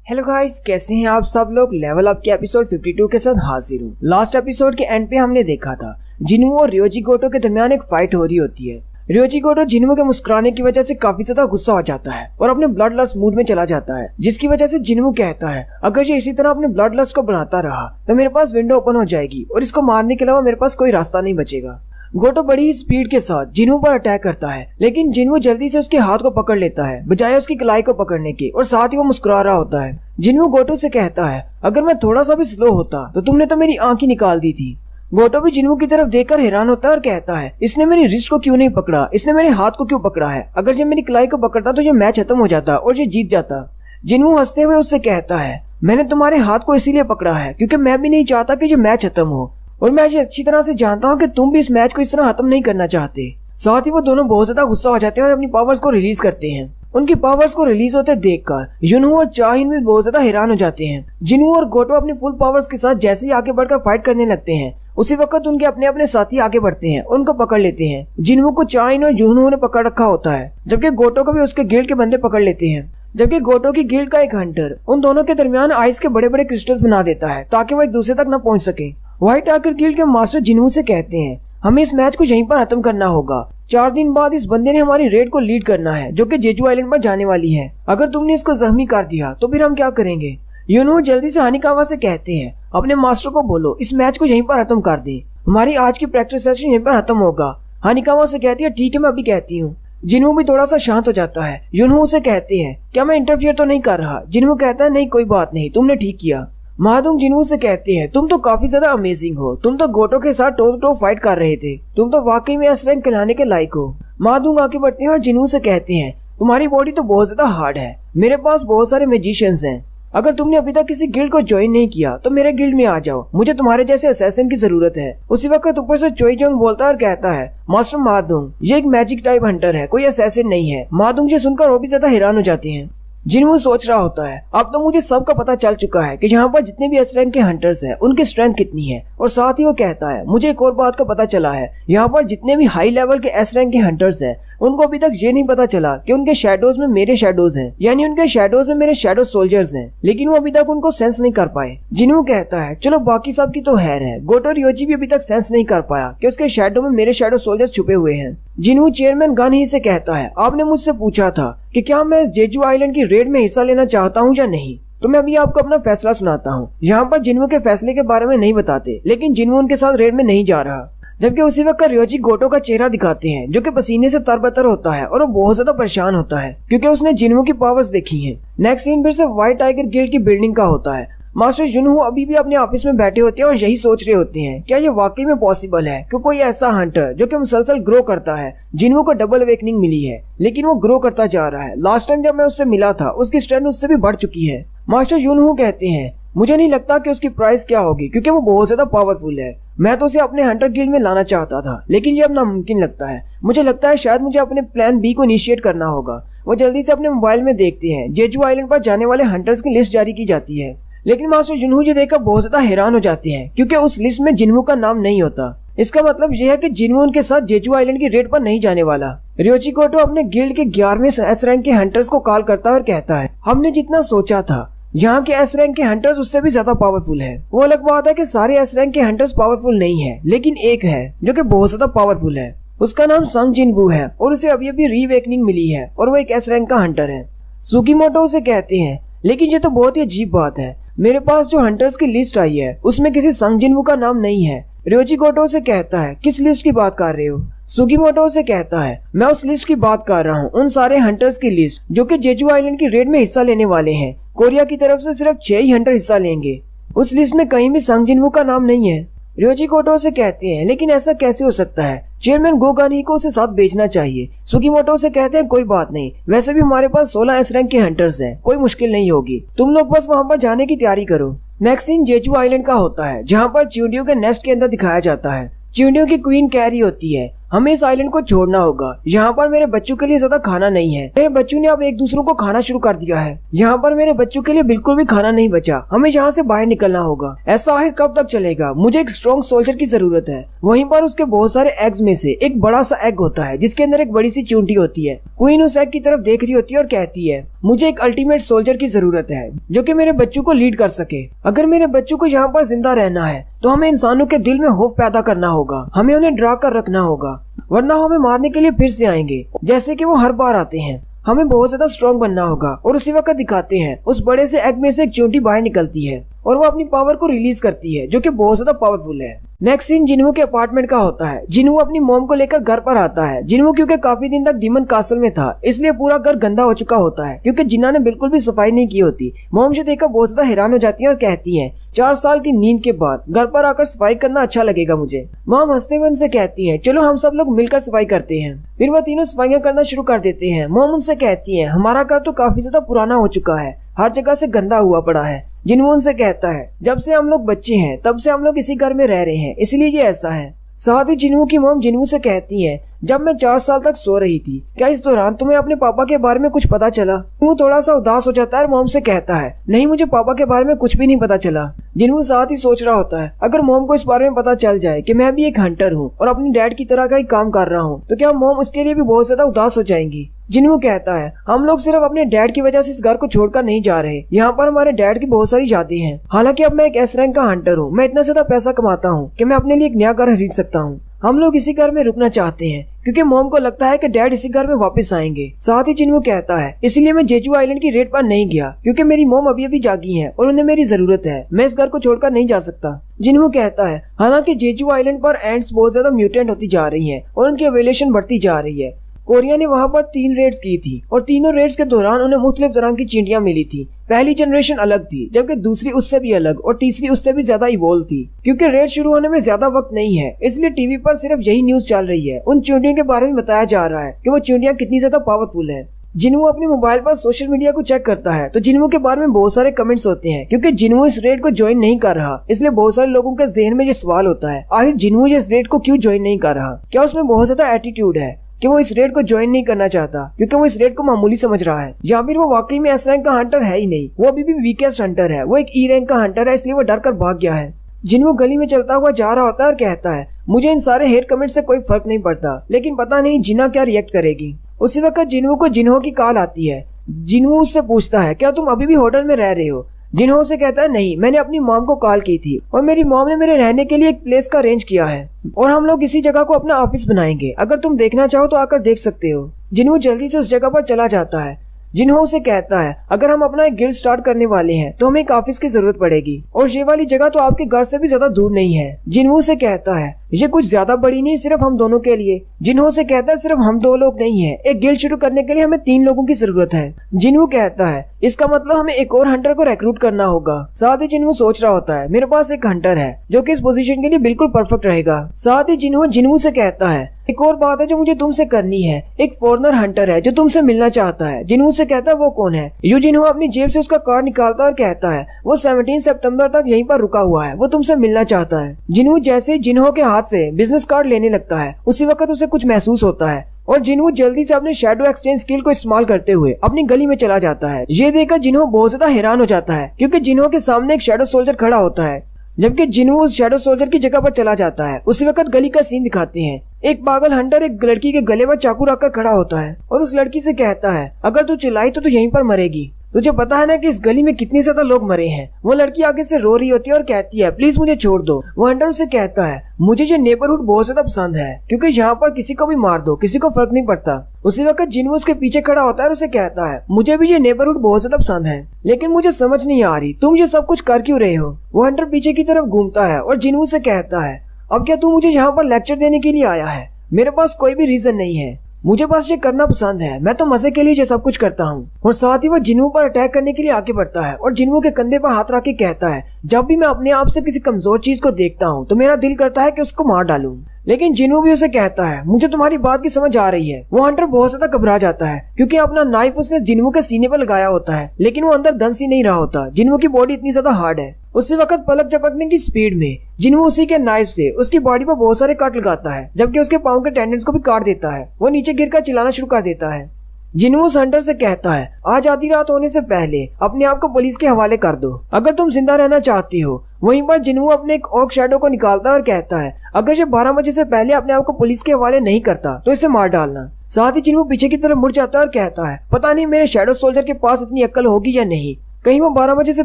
Hello guys, कैसे हैं आप सब लोग। लेवल अप के एपिसोड 52 के साथ हाजिर हूँ। लास्ट एपिसोड के एंड पे हमने देखा था जिन्वू और रियोजी गोटो के दरमियान एक फाइट हो रही होती है। रियोजी गोटो जिन्वू के मुस्कुराने की वजह से काफी ज्यादा गुस्सा हो जाता है और अपने ब्लड लस्ट मूड में चला जाता है, जिसकी वजह से जिन्वू कहता है अगर ये इसी तरह अपने ब्लड लस्ट को बढ़ाता रहा तो मेरे पास विंडो ओपन हो जाएगी और इसको मारने के अलावा मेरे पास कोई रास्ता नहीं बचेगा। गोटो बड़ी स्पीड के साथ जिन्वू पर अटैक करता है, लेकिन जिन्वू जल्दी से उसके हाथ को पकड़ लेता है बजाय उसकी कलाई को पकड़ने के, और साथ ही वो मुस्कुरा रहा होता है। जिन्वू गोटो से कहता है अगर मैं थोड़ा सा भी स्लो होता तो तुमने तो मेरी आंख ही निकाल दी थी। गोटो भी जिन्वू की तरफ देखकर हैरान होता है और कहता है इसने मेरी रिस्ट को क्यों नहीं पकड़ा, इसने मेरे हाथ को क्यों पकड़ा है। अगर ये मेरी कलाई को पकड़ता तो ये मैच खत्म हो जाता और ये जीत जाता। जिन्वू हंसते हुए उससे कहता है मैंने तुम्हारे हाथ को इसीलिए पकड़ा है क्योंकि मैं भी नहीं चाहता कि ये मैच खत्म हो, और मैं ये अच्छी तरह से जानता हूँ कि तुम भी इस मैच को इस तरह खत्म नहीं करना चाहते। साथ ही वो दोनों बहुत ज्यादा गुस्सा हो जाते हैं और अपनी पावर्स को रिलीज करते हैं। उनकी पावर्स को रिलीज होते देखकर युनहू और चाहिन भी बहुत ज्यादा हैरान हो जाते हैं। जिन्वू और गोटो अपनी फुल पावर्स के साथ जैसे ही आगे बढ़कर फाइट करने लगते हैं, उसी वक्त उनके अपने अपने साथी आगे बढ़ते हैं, उनको पकड़ लेते हैं। जिन्वू को चाहिन और युनहू ने पकड़ रखा होता है, जबकि गोटो को भी उसके गिल्ड के बंदे पकड़ लेते हैं। जबकि गोटो की गिल्ड का एक हंटर उन दोनों के दरमियान आइस के बड़े बड़े क्रिस्टल्स बना देता है ताकि वो एक दूसरे तक न पहुंच सके। व्हाइट टाइगर गिल्ड के मास्टर जिन्वू से कहते हैं हमें इस मैच को यहीं पर खत्म करना होगा। 4 दिन बाद इस बंदे ने हमारी रेड को लीड करना है जो कि जेजू आइलैंड पर जाने वाली है। अगर तुमने इसको जख्मी कर दिया तो फिर हम क्या करेंगे। युनहू जल्दी से हानिकावा से कहते हैं अपने मास्टर को बोलो इस मैच को यहीं पर खत्म कर दे, हमारी आज की प्रैक्टिस सेशन यहीं पर खत्म होगा। हानिकावा से कहती है ठीक है मैं अभी कहती हूँ। जिन्वू भी थोड़ा सा शांत हो जाता है। युनहू से कहते हैं क्या मैं इंटरफियर तो नहीं कर रहा। जिन्वू कहता है नहीं कोई बात नहीं, तुमने ठीक किया। महादुंग जिन्वू से कहते हैं तुम तो काफी ज्यादा अमेजिंग हो, तुम तो गोटो के साथ टो टो फाइट कर रहे थे, तुम तो वाकई में एस रैंक कहलाने के लायक हो। महादुंग आगे बढ़ते हैं और जिन्वू से कहते हैं तुम्हारी बॉडी तो बहुत ज्यादा हार्ड है, मेरे पास बहुत सारे मैजिशियंस हैं, अगर तुमने अभी तक किसी गिल्ड को ज्वाइन नहीं किया तो मेरे गिल्ड में आ जाओ, मुझे तुम्हारे जैसे असैसिन की जरूरत है। उसी वक्त ऊपर से चोईजोंग बोलता है और कहता है मास्टर महादुंग ये एक मैजिक टाइप हंटर है, कोई असैसिन नहीं है। महादुंग से सुनकर वो भी ज्यादा हैरान हो जाते हैं। जिन्वू सोच रहा होता है अब तो मुझे सबका पता चल चुका है कि यहाँ पर जितने भी एस रैंक के हंटर्स हैं उनकी स्ट्रेंथ कितनी है, और साथ ही वो कहता है मुझे एक और बात का पता चला है, यहाँ पर जितने भी हाई लेवल के एस रैंक के हंटर्स हैं उनको अभी तक ये नहीं पता चला कि उनके शैडोज में मेरे शैडोज हैं, यानी उनके शैडोज में मेरे शैडो सोल्जर्स हैं, लेकिन वो अभी तक उनको सेंस नहीं कर पाए। जिन्वू कहता है चलो बाकी सब की तो हैर है, गोटो रियोजी भी अभी तक सेंस नहीं कर पाया कि उसके शैडो में मेरे शैडो सोल्जर्स छुपे हुए हैं। जिन्वू चेयरमैन गन ही से कहता है आपने मुझसे पूछा था कि क्या मैं जेजू आइलैंड की रेड में हिस्सा लेना चाहता हूँ या नहीं, तो मैं अभी आपको अपना फैसला सुनाता हूँ। यहाँ पर जिन्वू के फैसले के बारे में नहीं बताते, लेकिन जिन्वू उनके साथ रेड में नहीं जा रहा। जबकि उसी वक्त रियोजी गोटो का चेहरा दिखाते हैं जो कि पसीने से तरबतर होता है और वो बहुत ज्यादा परेशान होता है क्योंकि उसने जिन्वू की पावर्स देखी हैं। नेक्स्ट सीन फिर से व्हाइट टाइगर गिल्ड की बिल्डिंग का होता है। मास्टर युनहू अभी भी अपने ऑफिस में बैठे होते हैं और यही सोच रहे होते हैं क्या ये वाकई में पॉसिबल है कि कोई ऐसा हंटर जो कि मुसलसल ग्रो करता है। जिन्वू को डबल अवेकनिंग मिली है लेकिन वो ग्रो करता जा रहा है। लास्ट टाइम जब मैं उससे मिला था उसकी स्ट्रेंथ उससे भी बढ़ चुकी है। मास्टर युनहू कहते हैं मुझे नहीं लगता कि उसकी प्राइस क्या होगी क्योंकि वो बहुत ज्यादा पावरफुल है। मैं तो उसे अपने हंटर गिल्ड में लाना चाहता था लेकिन ये अब नामुमकिन लगता है। मुझे लगता है शायद मुझे अपने प्लान बी को इनिशिएट करना होगा। वो जल्दी से अपने मोबाइल में देखते हैं जेजू आइलैंड पर जाने वाले हंटर्स की लिस्ट जारी की जाती है, लेकिन मास्टर युनहू ये देखकर बहुत ज्यादा हैरान हो जाते हैं क्योंकि उस लिस्ट में जिन्वू का नाम नहीं होता। इसका मतलब यह है कि जिन्वू उनके साथ जेजू आइलैंड की रेड पर नहीं जाने वाला। रियोजी गोटो अपने गिल्ड के 11वें एस रैंक के हंटर्स को कॉल करता है और कहता है हमने जितना सोचा था यहाँ के एस रैंक के हंटर्स उससे भी ज्यादा पावरफुल है। वो अलग बात है कि सारे एस रैंक के हंटर्स पावरफुल नहीं है, लेकिन एक है जो कि बहुत ज्यादा पावरफुल है। उसका नाम संग जिनवू है और उसे अभी अभी रीवेकनिंग मिली है और वो एक एस रैंक का हंटर है। सुकीमोटो उसे कहते हैं लेकिन ये तो बहुत ही अजीब बात है, मेरे पास जो हंटर्स की लिस्ट आई है उसमें किसी संग जिनवू का नाम नहीं है। रियोजी गोटो से कहता है किस लिस्ट की बात कर रहे हो। सुकीमोटो से कहता है मैं उस लिस्ट की बात कर रहा हूँ, उन सारे हंटर्स की लिस्ट जो कि जेजू आइलैंड की रेड में हिस्सा लेने वाले हैं। कोरिया की तरफ से सिर्फ 6 ही हंटर हिस्सा लेंगे, उस लिस्ट में कहीं भी संग जिनवू का नाम नहीं है। रियोजी गोटो से कहते हैं लेकिन ऐसा कैसे हो सकता है, चेयरमैन गोगानी को उसे साथ भेजना चाहिए। सुकीमोटो से कहते हैं कोई बात नहीं, वैसे भी हमारे पास 16 एस रैंक के हंटर्स हैं, कोई मुश्किल नहीं होगी, तुम लोग बस वहाँ पर जाने की तैयारी करो। नेक्स्ट सीन जेजू आइलैंड का होता है जहाँ पर चिंडियो के नेस्ट के अंदर दिखाया जाता है। चिंडियो की क्वीन कह रही होती है हमें इस आइलैंड को छोड़ना होगा। यहाँ पर मेरे बच्चों के लिए ज्यादा खाना नहीं है। मेरे बच्चों ने अब एक दूसरों को खाना शुरू कर दिया है। यहाँ पर मेरे बच्चों के लिए बिल्कुल भी खाना नहीं बचा। हमें यहाँ से बाहर निकलना होगा। ऐसा आखिर कब तक चलेगा? मुझे एक स्ट्रॉन्ग सोल्जर की जरूरत है। वहीं पर उसके बहुत सारे एग्स में से एक बड़ा सा एग होता है जिसके अंदर एक बड़ी सी चूंटी होती है। क्वीन उस एग की तरफ देख रही होती है और कहती है, मुझे एक अल्टीमेट सोल्जर की जरूरत है जो कि मेरे बच्चों को लीड कर सके। अगर मेरे बच्चों को यहाँ पर जिंदा रहना है तो हमें इंसानों के दिल में होप पैदा करना होगा। हमें उन्हें डरा कर रखना होगा, वरना हमें मारने के लिए फिर से आएंगे जैसे कि वो हर बार आते हैं। हमें बहुत ज्यादा स्ट्रॉन्ग बनना होगा। और उसी वक्त दिखाते हैं उस बड़े से एग में से एक चूंटी बाहर निकलती है और वो अपनी पावर को रिलीज करती है जो कि बहुत ज्यादा पावरफुल है। नेक्स्ट सीन जिन्हू के अपार्टमेंट का होता है। जिन्हू अपनी मॉम को लेकर घर पर आता है। जिन्हू क्योंकि काफी दिन तक डीमन कासल में था इसलिए पूरा घर गंदा हो चुका होता है क्योंकि जिन्ना ने बिल्कुल भी सफाई नहीं की होती। मॉम से देखकर बहुत ज्यादा हैरान हो जाती है और कहती है, 4 साल की नींद के बाद घर पर आकर सफाई करना अच्छा लगेगा मुझे। मॉम हंसते हुए उनसे कहती है, चलो हम सब लोग मिलकर सफाई करते हैं। फिर वो तीनों सफाइयां करना शुरू कर देते हैं। मॉम उनसे कहती है, हमारा घर तो काफी ज्यादा पुराना हो चुका है, हर जगह से गंदा हुआ पड़ा है। जिन्हू उनसे कहता है, जब से हम लोग बच्चे हैं तब से हम लोग इसी घर में रह रहे हैं, इसलिए ये ऐसा है। साथ ही जिन्हू की मॉम जिन्हू से कहती है, जब मैं 4 साल तक सो रही थी क्या इस दौरान तुम्हें अपने पापा के बारे में कुछ पता चला? जिन्हू थोड़ा सा उदास हो जाता है और मॉम से कहता है, नहीं मुझे पापा के बारे में कुछ भी नहीं पता चला। जिन्हू साथ ही सोच रहा होता है, अगर मॉम को इस बारे में पता चल जाए कि मैं भी एक हंटर हूँ और अपनी डैड की तरह का ही काम कर रहा हूँ तो क्या मॉम उसके लिए भी बहुत ज्यादा उदास हो जाएंगी। जिन्हू कहता है, हम लोग सिर्फ अपने डैड की वजह से इस घर को छोड़कर नहीं जा रहे। यहाँ पर हमारे डैड की बहुत सारी यादें हैं। हालांकि अब मैं एक एस रैंक का हंटर हूँ, मैं इतना ज्यादा पैसा कमाता हूँ कि मैं अपने लिए एक नया घर खरीद सकता हूँ। हम लोग इसी घर में रुकना चाहते हैं क्योंकि मॉम को लगता है कि डैड इसी घर में वापस आएंगे। साथ ही जिन्हू कहता है, इसलिए मैं जेजू आइलैंड की रेड पर नहीं गया क्योंकि मेरी मॉम अभी अभी जागी है और उन्हें मेरी जरूरत है। मैं इस घर को छोड़कर नहीं जा सकता। जिन्हू कहता है, हालांकि जेजू आइलैंड पर एंट्स बहुत ज्यादा म्यूटेंट होती जा रही है और उनकी एवोल्यूशन बढ़ती जा रही है। कोरिया ने वहाँ पर 3 रेड्स की थी और तीनों रेड्स के दौरान उन्हें मुख्तलिफ तरह की चींटियां मिली थी। पहली जनरेशन अलग थी जबकि दूसरी उससे भी अलग और तीसरी उससे भी ज्यादा इवॉल्व थी। क्योंकि रेड शुरू होने में ज्यादा वक्त नहीं है इसलिए टीवी पर सिर्फ यही न्यूज चल रही है। उन चींटियों के बारे में बताया जा रहा है कि वो चींटियां कितनी ज्यादा पावरफुल है। जिन्हू अपने मोबाइल पर सोशल मीडिया को चेक करता है तो जिन्हू के बारे में बहुत सारे कमेंट्स होते हैं। क्योंकि जिन्हू इस रेड को ज्वाइन नहीं कर रहा इसलिए बहुत सारे लोगों के जहन में ये सवाल होता है, आखिर जिन्हू इस रेड को क्यों ज्वाइन नहीं कर रहा? क्या उसमें बहुत ज्यादा एटीट्यूड है कि वो इस रेड को ज्वाइन नहीं करना चाहता क्योंकि वो इस रेड को मामूली समझ रहा है, या फिर वो वाकई में एस रैंक का हंटर है ही नहीं, वो अभी भी वीकेस्ट हंटर है, वो एक ई रैंक का हंटर है इसलिए वो डर कर भाग गया है। जिन्हू गली में चलता हुआ जा रहा होता है और कहता है, मुझे इन सारे हेट कमेंट से कोई फर्क नहीं पड़ता, लेकिन पता नहीं जिन्ना क्या रिएक्ट करेगी। उसी वक्त जिन्हू को जिन्हो की कॉल आती है। जिन्हू उससे पूछता है, क्या तुम अभी भी होटल में रह रहे हो? जिन्हो से कहता है, नहीं, मैंने अपनी मॉम को कॉल की थी और मेरी मॉम ने मेरे रहने के लिए एक प्लेस का अरेंज किया है और हम लोग इसी जगह को अपना ऑफिस बनाएंगे। अगर तुम देखना चाहो तो आकर देख सकते हो। जिन्हो जल्दी से उस जगह पर चला जाता है। जिन्हो से कहता है, अगर हम अपना एक गिल्ड स्टार्ट करने वाले हैं तो हमें एक ऑफिस की जरूरत पड़ेगी और ये वाली जगह तो आपके घर से भी ज्यादा दूर नहीं है। जिन्हो से कहता है, ये कुछ ज्यादा बड़ी नहीं, सिर्फ हम दोनों के लिए। जिन्हो से कहता है, सिर्फ हम 2 लोग नहीं है, एक गिल्ड शुरू करने के लिए हमें 3 लोगों की जरूरत है। जिन्हो कहता है, इसका मतलब हमें एक और हंटर को रिक्रूट करना होगा। साथ ही जिन्हो सोच रहा होता है, मेरे पास एक हंटर है जो कि इस पोजीशन के लिए बिल्कुल परफेक्ट रहेगा। साथ ही जिन्हो से कहता है, एक और बात है जो मुझे तुमसे करनी है, एक फॉरेनर हंटर है जो तुमसे मिलना चाहता है। जिन्हो से कहता है, वो कौन है? जिन्हो अपनी जेब से उसका कार्ड निकालता है और कहता है, वो 17 सितंबर तक यहीं पर रुका हुआ है, वो तुमसे मिलना चाहता है। जिन्हो जैसे जिन्हो के हाथ से बिजनेस कार्ड लेने लगता है उसी वक्त उसे कुछ महसूस होता है और जिन्हो जल्दी से अपने शैडो एक्सचेंज स्किल को इस्तेमाल करते हुए अपनी गली में चला जाता है। ये देखकर जिन्हो बहुत ज्यादा हैरान हो जाता है क्योंकि जिन्हो के सामने एक शैडो सोल्जर खड़ा होता है। जबकि जिन्हो उस शैडो सोल्जर की जगह पर चला जाता है उसी वक्त गली का सीन दिखाते हैं। एक पागल हंटर एक लड़की के गले पर चाकू रखकर खड़ा होता है और उस लड़की से कहता है, अगर तू चिल्लाई तो तू यहीं पर मरेगी। तुझे पता है ना कि इस गली में कितने ज्यादा लोग मरे हैं। वो लड़की आगे से रो रही होती है और कहती है, प्लीज मुझे छोड़ दो। वो हंटर उसे कहता है, मुझे ये नेबरहुड बहुत ज्यादा पसंद है क्योंकि यहाँ पर किसी को भी मार दो, किसी को फर्क नहीं पड़ता। उसी वक्त जिन्हो उसके पीछे खड़ा होता है और उसे कहता है, मुझे भी ये नेबरहुड बहुत ज्यादा पसंद है, लेकिन मुझे समझ नहीं आ रही तुम ये सब कुछ कर क्यों रहे हो। वो हंटर पीछे की तरफ घूमता है और जिन्हो से कहता है, अब क्या तू मुझे यहाँ पर लेक्चर देने के लिए आया है? मेरे पास कोई भी रीजन नहीं है, मुझे बस ये करना पसंद है, मैं तो मजे के लिए ये सब कुछ करता हूँ। और साथ ही वो जिन्हो पर अटैक करने के लिए आगे बढ़ता है और जिन्हो के कंधे पर हाथ रख के कहता है, जब भी मैं अपने आप से किसी कमजोर चीज को देखता हूँ तो मेरा दिल करता है कि उसको मार डालूं। लेकिन जिन्हो भी उसे कहता है, मुझे तुम्हारी बात की समझ आ रही है। वो हंटर बहुत ज्यादा घबरा जाता है क्योंकि अपना नाइफ उसने जिन्हो के सीने पर लगाया होता है, लेकिन वो अंदर दंस ही नहीं रहा होता। जिन्हो की बॉडी इतनी ज्यादा हार्ड है। उसी वक्त पलक झपकने की स्पीड में जिन्हों उसी के नाइफ से उसकी बॉडी पर बहुत सारे कट लगाता है, जबकि उसके पाँव के टेंडेंट्स को भी काट देता है। वो नीचे गिरकर चिल्लाना शुरू कर देता है। जिन्हों उस हंटर से कहता है, आज आधी रात होने से पहले अपने आप को पुलिस के हवाले कर दो अगर तुम जिंदा रहना चाहती हो। वहीं पर जिन्हों अपने एक ऑर्क शैडो को निकालता है और कहता है, अगर ये 12 बजे से पहले अपने आप को पुलिस के हवाले नहीं करता तो इसे मार डालना। साथ ही जिन्हों पीछे की तरफ मुड़ जाता है और कहता है, पता नहीं मेरे शैडो सोल्जर के पास इतनी अक्ल होगी या नहीं, कहीं वो 12 बजे से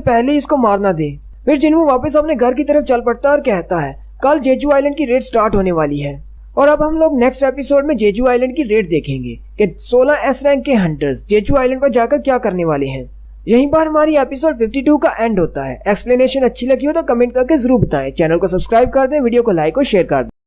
पहले इसको मार ना दे। फिर जिन्हों वापस अपने घर की तरफ चल पड़ता है और कहता है, कल जेजू आइलैंड की रेड स्टार्ट होने वाली है। और अब हम लोग नेक्स्ट एपिसोड में जेजू आइलैंड की रेड देखेंगे कि 16 एस रैंक के हंटर्स जेजू आइलैंड पर जाकर क्या करने वाले हैं। यहीं पर हमारी एपिसोड 52 का एंड होता है। एक्सप्लेनेशन अच्छी लगी हो तो कमेंट करके जरूर बताएं। चैनल को सब्सक्राइब कर दें, वीडियो को लाइक और शेयर कर दें।